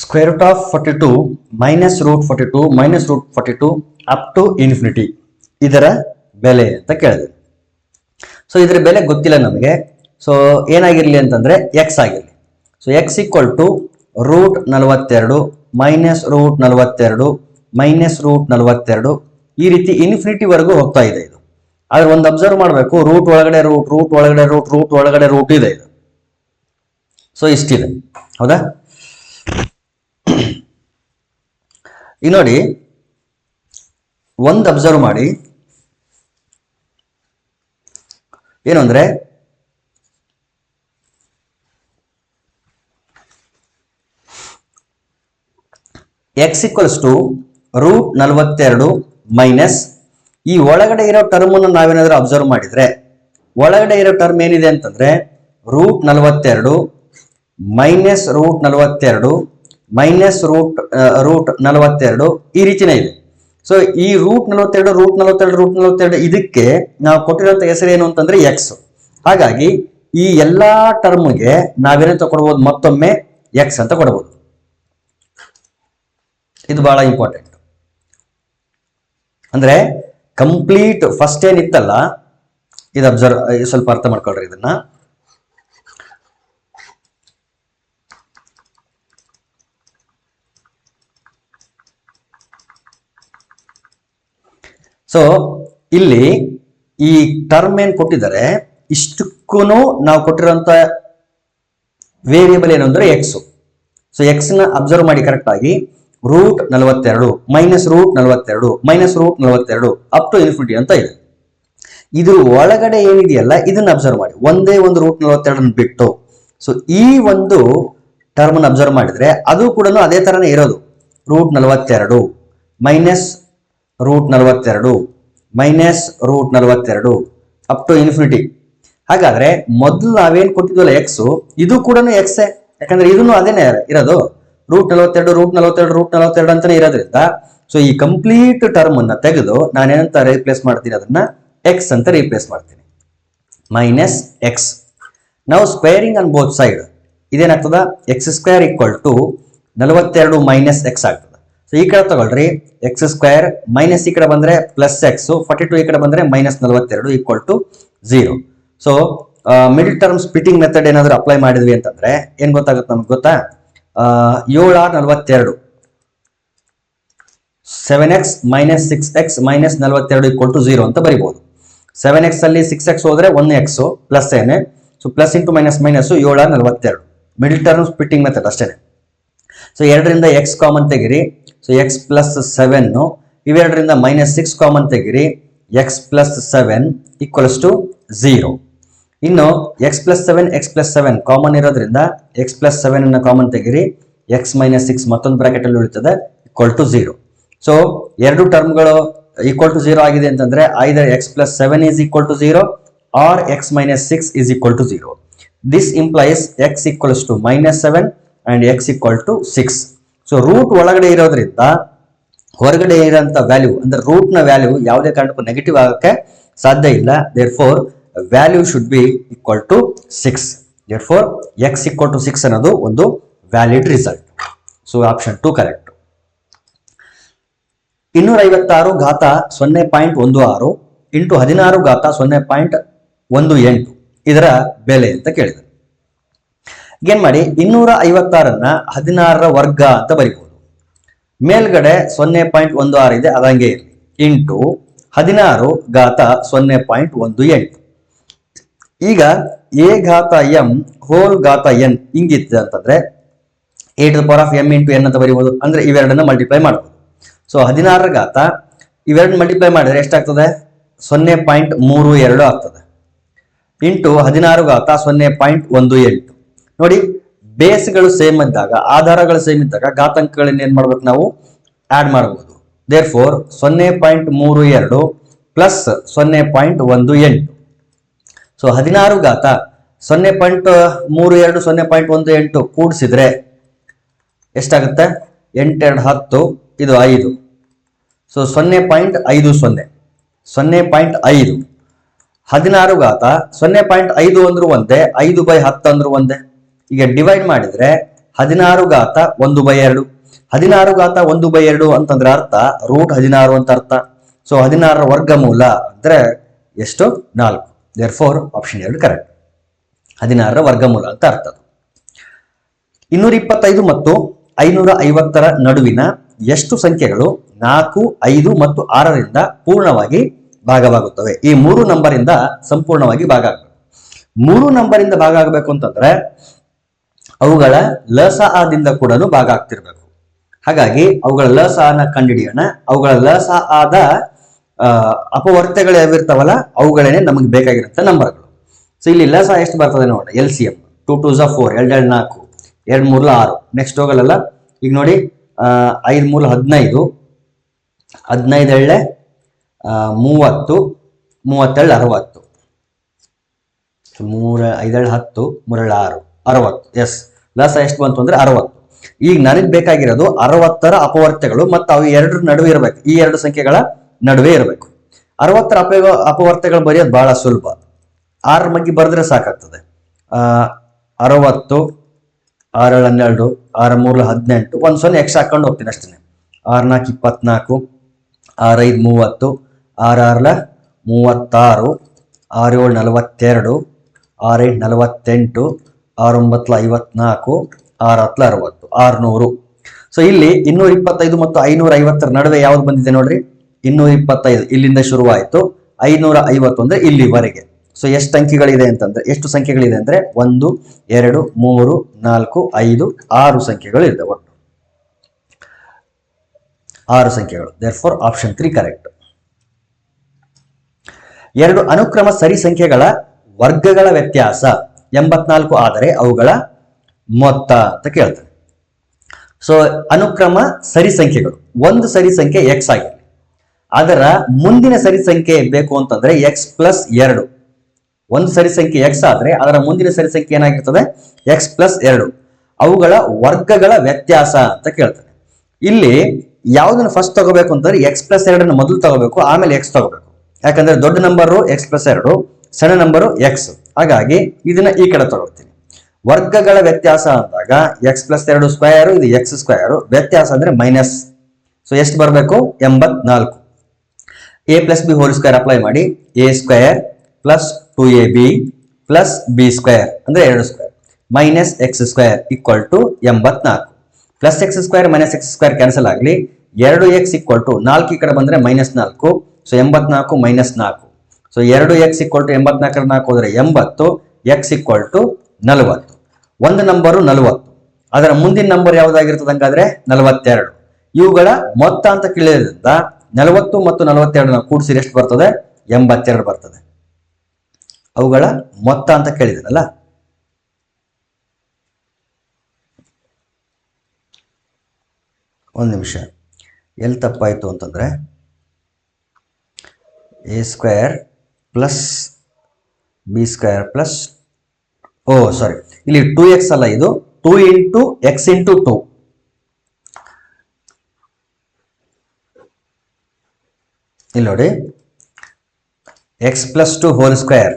Square root of 42 minus root 42 minus root 42 up to infinity ಇದರ ಬೆಲೆ ಅಂತ ಕೇಳಿದೆ. ಸೊ ಇದರ ಬೆಲೆ ಗೊತ್ತಿಲ್ಲ ನಮಗೆ. ಸೊ ಏನಾಗಿರ್ಲಿ ಅಂತಂದ್ರೆ ಎಕ್ಸ್ ಆಗಿರಲಿ. So X equal to root 42 minus root 42 minus root 42 ಈ ರೀತಿ ಇನ್ಫಿನಿಟಿ ವರೆಗೂ ಹೋಗ್ತಾ ಇದೆ ಇದು. ಆದ್ರೆ ಒಂದು ಅಬ್ಸರ್ವ್ ಮಾಡಬೇಕು, ರೂಟ್ ಒಳಗಡೆ ರೂಟ್, ರೂಟ್ ಒಳಗಡೆ ರೂಟ್, ರೂಟ್ ಒಳಗಡೆ ರೂಟ್ ಇದೆ ಇದು. ಸೊ ಇಷ್ಟಿದೆ, ಹೌದಾ? ಈಗ ನೋಡಿ, ಒಂದು ಅಬ್ಸರ್ವ್ ಮಾಡಿ, ಏನು ಅಂದ್ರೆ X equals to root 42 minus ಈ ಒಳಗಡೆ ಇರೋ ಟರ್ಮ್ ಅನ್ನು ನಾವೇನಾದ್ರೂ ಅಬ್ಸರ್ವ್ ಮಾಡಿದ್ರೆ, ಒಳಗಡೆ ಇರೋ ಟರ್ಮ್ ಏನಿದೆ ಅಂತಂದ್ರೆ root 42 minus root 42 minus root 42 ಈ ರೀತಿನೇ ಇದೆ. ಸೊ ಈ ರೂಟ್ 42 ರೂಟ್ 42 ರೂಟ್ 42 ಇದಕ್ಕೆ ನಾವು ಕೊಟ್ಟಿರುವಂತ ಹೆಸರು ಏನು ಅಂತಂದ್ರೆ ಎಕ್ಸ್. ಹಾಗಾಗಿ ಈ ಎಲ್ಲಾ ಟರ್ಮ್ಗೆ ನಾವೇನಂತ ಕೊಡಬಹುದು, ಮತ್ತೊಮ್ಮೆ ಎಕ್ಸ್ ಅಂತ ಕೊಡಬಹುದು. ಇದು ಬಹಳ ಇಂಪಾರ್ಟೆಂಟ್. ಅಂದ್ರೆ ಕಂಪ್ಲೀಟ್ ಫಸ್ಟ್ ಏನಿತ್ತಲ್ಲ, ಇದು ಅಬ್ಸರ್ವ್ ಸ್ವಲ್ಪ ಅರ್ಥ ಮಾಡ್ಕೊಳ್ರಿ ಇದನ್ನ. ಸೊ ಇಲ್ಲಿ ಈ ಟರ್ಮ್ ಏನ್ ಕೊಟ್ಟಿದ್ದಾರೆ, ಇಷ್ಟಕ್ಕೂ ನಾವು ಕೊಟ್ಟಿರುವಂತ ವೇರಿಯಬಲ್ ಏನು ಅಂದ್ರೆ ಎಕ್ಸ್. ಸೊ ಎಕ್ಸ್ ನ ಅಬ್ಸರ್ವ್ ಮಾಡಿ ಕರೆಕ್ಟ್ ಆಗಿ. Root 42 minus root 42 minus root 42 up to infinity ಅಂತ ಇದೆ. ಇದ್ರ ಒಳಗಡೆ ಏನಿದೆಯಲ್ಲ ಇದನ್ನ ಅಬ್ಸರ್ವ್ ಮಾಡಿ, ಒಂದೇ ಒಂದು ರೂಟ್ 42 ಬಿಟ್ಟು. ಸೊ ಈ ಒಂದು ಟರ್ಮ್ ಅಬ್ಸರ್ವ್ ಮಾಡಿದ್ರೆ ಅದು ಕೂಡ ಅದೇ ತರನೇ ಇರೋದು. Root 42 minus root 42 minus root 42 up to infinity. ಹಾಗಾದ್ರೆ ಮೊದಲು ನಾವೇನ್ ಕೊಟ್ಟಿದ್ವಲ್ಲ ಎಕ್ಸ್, ಇದು ಕೂಡ ಎಕ್ಸ್, ಯಾಕಂದ್ರೆ ಇದನ್ನು ಅದೇನೆ ಇರೋದು. ರೂಟ್ 42 ರೂಟ್ 42 ರೂಟ್ 42 ಅಂತಾನೆ ಇರೋದ್ರಿಂದ ಸೊ ಈ ಕಂಪ್ಲೀಟ್ ಟರ್ಮ್ ಅನ್ನ ತೆಗೆದು ನಾನೇನಂತ ರೀಪ್ಲೇಸ್ ಮಾಡ್ತೀನಿ, ಅದನ್ನ ಎಕ್ಸ್ ಅಂತ ರೀಪ್ಲೇಸ್ ಮಾಡ್ತೀನಿ. Minus X. ನಾವು ಸ್ಕ್ವೇರಿಂಗ್ ಆನ್ ಬೋತ್ ಸೈಡ್ ಇದೇನಾಗ್ತದ, X square equal to 42 minus X ಆಗ್ತದೆ. ಸೊ ಈ ಕಡೆ ತಗೊಳ್ರಿ, ಎಕ್ಸ್ ಸ್ಕ್ವೇರ್ ಮೈನಸ್ ಈ ಕಡೆ ಬಂದ್ರೆ ಪ್ಲಸ್ ಎಕ್ಸ್, 42 ಈ ಕಡೆ ಬಂದ್ರೆ minus 42 equal to 0. So middle term splitting method ಏನಾದ್ರು ಅಪ್ಲೈ ಮಾಡಿದ್ವಿ ಅಂತಂದ್ರೆ ಏನ್ ಗೊತ್ತಾಗುತ್ತೆ ನಮ್ಗೆ ಗೊತ್ತಾ? 7x 7x minus 6x minus 42 equal to 0 ಅಂತ ಬರಿಬಹುದು. 7x ಅಲ್ಲಿ 6x ಹೋದ್ರೆ 1x ಪ್ಲಸ್ ಏನೆ. So plus into minus minus 742 middle term splitting method ಅಷ್ಟೇನೆ. ಸೊ 2ರಿಂದ x ಕಾಮನ್ ತೆಗಿರಿ, ಸೊ x ಪ್ಲಸ್ 7, ಇವೆರಡರಿಂದ ಮೈನಸ್ 6 ಕಾಮನ್ ತೆಗಿರಿ, x ಪ್ಲಸ್ 7 ಈಕ್ವಲ್ಸ್ ಟು 0. ಇನ್ನು x ಪ್ಲಸ್ 7 ಕಾಮನ್ ಇರೋದ್ರಿಂದ x ಪ್ಲಸ್ 7 ಅನ್ನ ಕಾಮನ್ ತೆಗಿರಿ, x ಮೈನಸ್ 6 ಮತ್ತೊಂದು ಬ್ರಾಕೆಟ್ ಅಲ್ಲಿ ಉಳಿತದೆ ಈಕ್ವಲ್ ಟು 0. ಸೊ ಎರಡು ಟರ್ಮ್ಗಳು ಈಕ್ವಲ್ ಟು 0 ಆಗಿದೆ ಅಂತಂದ್ರೆ either x plus 7 is equal to 0 or x minus 6 is equal to 0. This implies x equals to minus 7 and x equal to 6. So root ಒಳಗಡೆ ಇರೋದ್ರಿಂದ ಹೊರಗಡೆ ಇರೋಂಥ ವ್ಯಾಲ್ಯೂ ಅಂದ್ರೆ ರೂಟ್ ನ value ಯಾವುದೇ ಕಾರಣಕ್ಕೂ ನೆಗೆಟಿವ್ ಆಗಕ್ಕೆ ಸಾಧ್ಯ ಇಲ್ಲ. Therefore value should be equal to 6. Therefore x equal to 6 ಅನ್ನೋದು ಒಂದು valid result. So option 2 correct. 256 ಘಾತ 0.16 ಇಂಟು 16 ಘಾತ 0.18 ಇದರ ಬೆಲೆ ಅಂತ ಕೇಳಿದರು. ಏನ್ ಮಾಡಿ, 256 16ರ ವರ್ಗ ಅಂತ ಬರೀಬಹುದು. ಮೇಲ್ಗಡೆ 0.16 ಇದೆ, ಅದಂಗೆ ಇರಲಿ, ಇಂಟು 16 ಘಾತ 0.18. ಈಗ a ಘಾತ m ಹೋಲ್ ಘಾತ n ಹಿಂಗಿತ್ತು ಅಂತಂದ್ರೆ a to the power of m into n ಅಂತ ಬರೀಬಹುದು. ಅಂದ್ರೆ ಇವೆರಡನ್ನ ಮಲ್ಟಿಪ್ಲೈ ಮಾಡಬಹುದು. ಸೊ 16ರ ಘಾತ ಇವೆರಡು ಮಲ್ಟಿಪ್ಲೈ ಮಾಡಿದ್ರೆ ಎಷ್ಟಾಗ್ತದೆ, 0.32 ಆಗ್ತದೆ, ಇಂಟು 16 ಘಾತ 0.18. ನೋಡಿ, ಬೇಸ್ಗಳು ಸೇಮ್ ಇದ್ದಾಗ, ಆಧಾರಗಳು ಸೇಮ್ ಇದ್ದಾಗ ಘಾತಾಂಕಗಳನ್ನ ಏನ್ ಮಾಡ್ಬೇಕು, ನಾವು ಆಡ್ ಮಾಡಬಹುದು. There four 0.32 plus 0.18. ಸೊ 16 ಘಾತ 0.32 0.18 ಕೂಡಿಸಿದ್ರೆ ಎಷ್ಟಾಗುತ್ತೆ, 8 2 10, ಇದು 5. ಸೊ 0.50 0.5. 16 ಘಾತ 0.5 ಅಂದ್ರೂ ಒಂದೇ, 5/10 ಅಂದ್ರೂ ಒಂದೇ. ಈಗ ಡಿವೈಡ್ ಮಾಡಿದ್ರೆ 16 ಘಾತ 1/2. 16 ಘಾತ 1/2 ಅಂತಂದ್ರೆ ಅರ್ಥ ರೂಟ್ 16 ಅಂತ ಅರ್ಥ. ಸೊ 16ರ ವರ್ಗಮೂಲ ಅಂದ್ರೆ ಎಷ್ಟು? 4. Therefore option 2 correct. 16ರ ವರ್ಗಮೂಲ ಅಂತ ಅರ್ಥ. 225 ಮತ್ತು 550ರ ನಡುವಿನ ಎಷ್ಟು ಸಂಖ್ಯೆಗಳು 4, 5 ಮತ್ತು 6ರಿಂದ ಪೂರ್ಣವಾಗಿ ಭಾಗವಾಗುತ್ತವೆ? ಈ 3 ನಂಬರಿಂದ ಸಂಪೂರ್ಣವಾಗಿ ಭಾಗ ಆಗಬೇಕು. 3 ನಂಬರಿಂದ ಭಾಗ ಆಗಬೇಕು ಅಂತಂದ್ರೆ ಅವುಗಳ ಲಸದಿಂದ ಕೂಡ ಭಾಗ ಆಗ್ತಿರ್ಬೇಕು. ಹಾಗಾಗಿ ಅವುಗಳ ಲಸನ ಕಂಡುಹಿಡಿಯೋಣ. ಅವುಗಳ ಲಸದ ಅಪವರ್ತ್ಯಗಳು ಯಾವಿರ್ತಾವಲ್ಲ ಅವುಗಳೇನೆ ನಮಗೆ ಬೇಕಾಗಿರುತ್ತೆ ನಂಬರ್ಗಳು. ಸೊ ಇಲ್ಲಿ ಲಸ ಎಷ್ಟು ಬರ್ತದೆ ನೋಡಿ, LCM 2 2 4, 2 2 4, 2 3 6. ನೆಕ್ಸ್ಟ್ ಹೋಗಲ್ಲ. ಈಗ ನೋಡಿ 5 3 15, 15 ಎಳ್ಳೆ 30, 37 60, 3 5 10, 3 6 60. ಎಸ್, ಲಸ ಎಷ್ಟು ಬಂತು ಅಂದ್ರೆ 60. ಈಗ ನನಗೆ ಬೇಕಾಗಿರೋದು 60ರ ಅಪವರ್ತ್ಯಗಳು ಮತ್ತು ಅವು ಎರಡರ ನಡುವೆ ಇರಬೇಕು. ಈ ಎರಡು ಸಂಖ್ಯೆಗಳ ನಡುವೆ ಇರಬೇಕು. 60ರ ಅಪವರ್ತ್ಯಗಳು ಬರೆಯೋದು ಬಹಳ ಸುಲಭ. 6 ಬಗ್ಗೆ ಬರೆದ್ರೆ ಸಾಕಾಗ್ತದೆ. 60, 6 12, 6 3 18, 1 0 ಎಕ್ಸ್ಟ್ರಾ ಹಾಕೊಂಡು ಹೋಗ್ತೀನಿ ಅಷ್ಟೇ. 6 4 24, 6 5 30, 6 6 36, 6 7 42, 6 8 48, 6 9 54, 6 10 60, 600. ಸೊ ಇಲ್ಲಿ 225 ಮತ್ತು 550ರ ನಡುವೆ ಯಾವ್ದು ಬಂದಿದೆ ನೋಡ್ರಿ, 225 ಇಲ್ಲಿಂದ ಶುರುವಾಯಿತು, 550 ಅಂದ್ರೆ ಇಲ್ಲಿವರೆಗೆ. ಸೊ ಎಷ್ಟು ಅಂಕಿಗಳಿದೆ ಅಂತಂದ್ರೆ, ಎಷ್ಟು ಸಂಖ್ಯೆಗಳಿದೆ ಅಂದ್ರೆ 1 2 3 4 5 6 ಸಂಖ್ಯೆಗಳು ಇದೆ. ಒಟ್ಟು 6 ಸಂಖ್ಯೆಗಳು. Therefore option 3 correct. 2 ಅನುಕ್ರಮ ಸರಿ ಸಂಖ್ಯೆಗಳ ವರ್ಗಗಳ ವ್ಯತ್ಯಾಸ 84 ಆದರೆ ಅವುಗಳ ಮೊತ್ತ ಅಂತ ಕೇಳ್ತಾರೆ. ಸೊ ಅನುಕ್ರಮ ಸರಿ ಸಂಖ್ಯೆಗಳು, ಒಂದು ಸರಿ ಸಂಖ್ಯೆ x ಆಗಿರಲಿ, ಅದರ ಮುಂದಿನ ಸರಿ ಸಂಖ್ಯೆ ಬೇಕು ಅಂತಂದ್ರೆ x + 2. ಒಂದು ಸರಿ ಸಂಖ್ಯೆ x ಆದ್ರೆ ಅದರ ಮುಂದಿನ ಸರಿ ಸಂಖ್ಯೆ ಏನಾಗಿರ್ತದೆ? x + 2. ಅವುಗಳ ವರ್ಗಗಳ ವ್ಯತ್ಯಾಸ ಅಂತ ಕೇಳ್ತಾರೆ. ಇಲ್ಲಿ ಯಾವ್ದನ್ನ ಫಸ್ಟ್ ತಗೋಬೇಕು ಅಂತಂದ್ರೆ x + 2 ಮೊದಲು ತಗೋಬೇಕು, ಆಮೇಲೆ x ತಗೋಬೇಕು. ಯಾಕಂದ್ರೆ ದೊಡ್ಡ ನಂಬರು x + 2, ಸಣ್ಣ ನಂಬರು x. ಹಾಗಾಗಿ ಇದನ್ನ ಈ ಕಡೆ ತಗೊಳ್ತೀನಿ. ವರ್ಗಗಳ ವ್ಯತ್ಯಾಸ ಅಂದಾಗ x + 2 ಸ್ಕ್ವೇರ್, ಇದು x ಸ್ಕ್ವೇರ್, ವ್ಯತ್ಯಾಸ ಅಂದ್ರೆ ಮೈನಸ್. ಸೊ ಎಷ್ಟು ಬರಬೇಕು? 84. a + b whole square apply ಮಾಡಿ, a² + 2ab + b² ಅಂದ್ರೆ 2 square minus x² = 84. Plus x² - x² cancel ಆಗಲಿ, 2x = 4 ಈ ಕಡೆ ಬಂದ್ರೆ -4. ಸೊ 84 - 4. ಸೊ 2x = 84 4 ಹೋದ್ರೆ 80, x = 40. ಒಂದು ನಂಬರು 40, ಅದರ ಮುಂದಿನ ನಂಬರ್ ಯಾವ್ದಾಗಿರ್ತದೆ ಹಂಗಾದ್ರೆ 42. ಇವುಗಳ ಮೊತ್ತ ಅಂತ ಕೇಳಿದ್ರಿಂದ 40 ಮತ್ತು 42 ಕೂಡಿಸಿದ್ರೆ ಎಷ್ಟು ಬರ್ತದೆ? 82 ಬರ್ತದೆ. ಅವುಗಳ ಮೊತ್ತ ಅಂತ ಕೇಳಿದ್ರಲ್ಲ. ಒಂದು ನಿಮಿಷ, ಎಲ್ಲಿ ತಪ್ಪಾಯ್ತು ಅಂತಂದ್ರೆ a² + b² + ಸಾರಿ, ಇಲ್ಲಿ 2x ಅಲ್ಲ, ಇದು 2 × x × 2. ಇಲ್ಲಿ ನೋಡಿ, x + 2 whole square,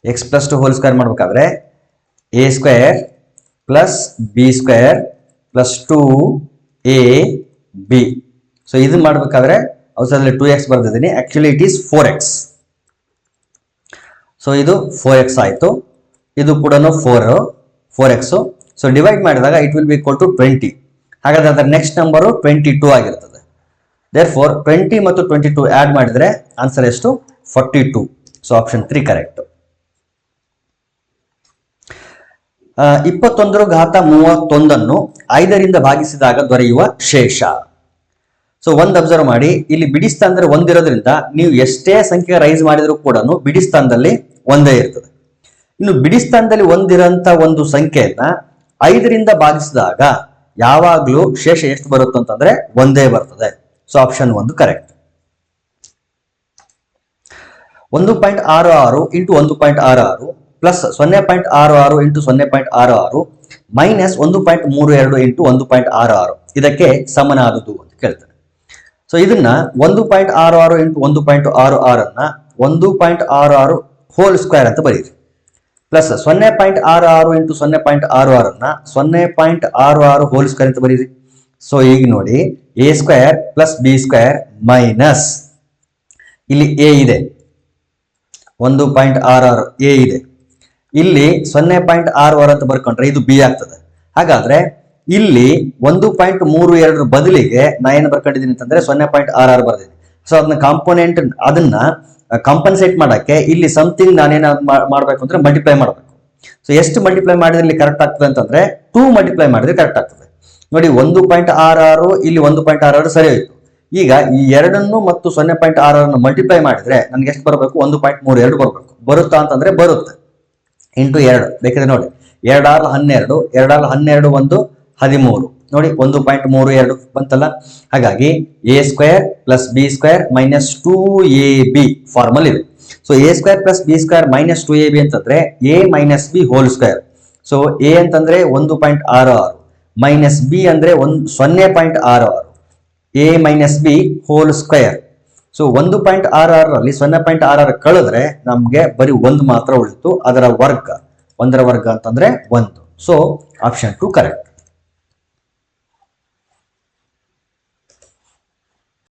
x + 2 whole square ಮಾಡ್ಬೇಕಾದ್ರೆ a² + b² + 2ab. ಸೊ ಇದನ್ನ ಮಾಡ್ಬೇಕಾದ್ರೆ ಔಷಧದಲ್ಲಿ 2x ಬರ್ದಿದ್ದೀನಿ, actually it is 4x. So ಇದು 4x ಆಯ್ತು, ಇದು ಕೂಡ 4x. ಸೊ ಡಿವೈಡ್ ಮಾಡಿದಾಗ it will be equal to 20. ಹಾಗಾದ್ರೆ ಅದರ ನೆಕ್ಸ್ಟ್ ನಂಬರು 22 ಆಗಿರ್ತದೆ. ದೇರ್ಫೋರ್ 20 ಮತ್ತು 22 ಆಡ್ ಮಾಡಿದ್ರೆ ಆನ್ಸರ್ ಎಷ್ಟು? 42. So option 3 correct. 21/31 5ರಿಂದ ಭಾಗಿಸಿದಾಗ ದೊರೆಯುವ ಶೇಷ. ಸೊ ಒಂದು ಅಬ್ಸರ್ವ್ ಮಾಡಿ, ಇಲ್ಲಿ ಬಿಡಿ ಸ್ಥಾನದಲ್ಲಿ ಒಂದಿರೋದ್ರಿಂದ ನೀವು ಎಷ್ಟೇ ಸಂಖ್ಯೆ ರೈಸ್ ಮಾಡಿದ್ರು ಕೂಡ ಬಿಡಿ ಸ್ಥಾನದಲ್ಲಿ ಒಂದೇ ಇರ್ತದೆ. ಇನ್ನು ಬಿಡಿ ಸ್ಥಾನದಲ್ಲಿ ಒಂದಿರಂತ ಒಂದು ಸಂಖ್ಯೆಯನ್ನ 5ರಿಂದ ಭಾಗಿಸಿದಾಗ ಯಾವಾಗ್ಲೂ ಶೇಷ ಎಷ್ಟು ಬರುತ್ತೆ ಅಂತಂದ್ರೆ ಒಂದೇ ಬರ್ತದೆ. So option 1 correct. 1.66 × 1.66 plus 0.66 × 0.66 minus 1.32 × 1.66 ಇದಕ್ಕೆ ಸಮನಾದುದು ಅಂತ ಕೇಳ್ತಾರೆ. ಸೊ ಇದನ್ನ 1.66 × 1.66 ಅನ್ನ 1.66 ಹೋಲ್ ಸ್ಕ್ವೇರ್ ಅಂತ ಬರೀರಿ. ಪ್ಲಸ್ 0.66 ಇಂಟು 0.66 ಅನ್ನ 0.66 ಹೋಲ್ ಸ್ಕ್ವೇರ್ ಅಂತ ಬರೀರಿ. ಸೊ ಈಗ ನೋಡಿ A square plus B square minus ಇಲ್ಲಿ ಎ ಇದೆ 1.66 ಎ ಇದೆ, ಇಲ್ಲಿ 0.66 ಅಂತ ಬರ್ಕೊಂಡ್ರೆ ಇದು ಬಿ ಆಗ್ತದೆ. ಹಾಗಾದ್ರೆ ಇಲ್ಲಿ 1.32 ಬದಲಿಗೆ ನಾ ಏನು ಬರ್ಕೊಂಡಿದ್ದೀನಿ ಅಂತಂದ್ರೆ 0.66 ಬರ್ದಿದ್ದೀನಿ. ಸೊ ಅದನ್ನ ಕಾಂಪನ್ಸೇಟ್ ಮಾಡಕ್ಕೆ ಇಲ್ಲಿ ಸಮಥಿಂಗ್ ನಾನೇನ ಮಾಡ್ಬೇಕು ಅಂದ್ರೆ ಮಲ್ಟಿಪ್ಲೈ ಮಾಡಬೇಕು. ಸೊ ಎಷ್ಟು ಮಲ್ಟಿಪ್ಲೈ ಮಾಡಿದ್ರೆ ಇಲ್ಲಿ ಕರೆಕ್ಟ್ ಆಗ್ತದೆ ಅಂತಂದ್ರೆ 2 ಮಲ್ಟಿಪ್ಲೈ ಮಾಡಿದ್ರೆ ಕರೆಕ್ಟ್ ಆಗ್ತದೆ. ನೋಡಿ 1.66 ಇಲ್ಲಿ 1.66 ಸರಿ ಹೋಯ್ತು. ಈಗ ಈ ಎರಡನ್ನು ಮತ್ತು 0.66 ಮಲ್ಟಿಪ್ಲೈ ಮಾಡಿದ್ರೆ ನನ್ಗೆ ಎಷ್ಟು ಬರಬೇಕು? 1.32 ಬರಬೇಕು. ಬರುತ್ತಾ ಅಂತಂದ್ರೆ ಬರುತ್ತೆ. ಇಂಟು 2 ಬೇಕಿದ್ರೆ ನೋಡಿ 2 12 2 12 1 13 ನೋಡಿ 1.32 ಬಂತಲ್ಲ. ಹಾಗಾಗಿ A square plus B square minus 2ab formula ಇದೆ. So A square plus B square minus 2ab ಅಂತಂದ್ರೆ A minus B whole square. So A ಅಂತಂದ್ರೆ 1.66 ಮೈನಸ್ ಬಿ ಅಂದ್ರೆ 0.66 A minus B whole square. So 1.66 0.66 ಕಳೆದ್ರೆ ನಮ್ಗೆ ಬರೀ 1 ಮಾತ್ರ ಉಳಿತು. ಅದರ ವರ್ಗ, 1ರ ವರ್ಗ ಅಂತಂದ್ರೆ 1. So option 2 correct.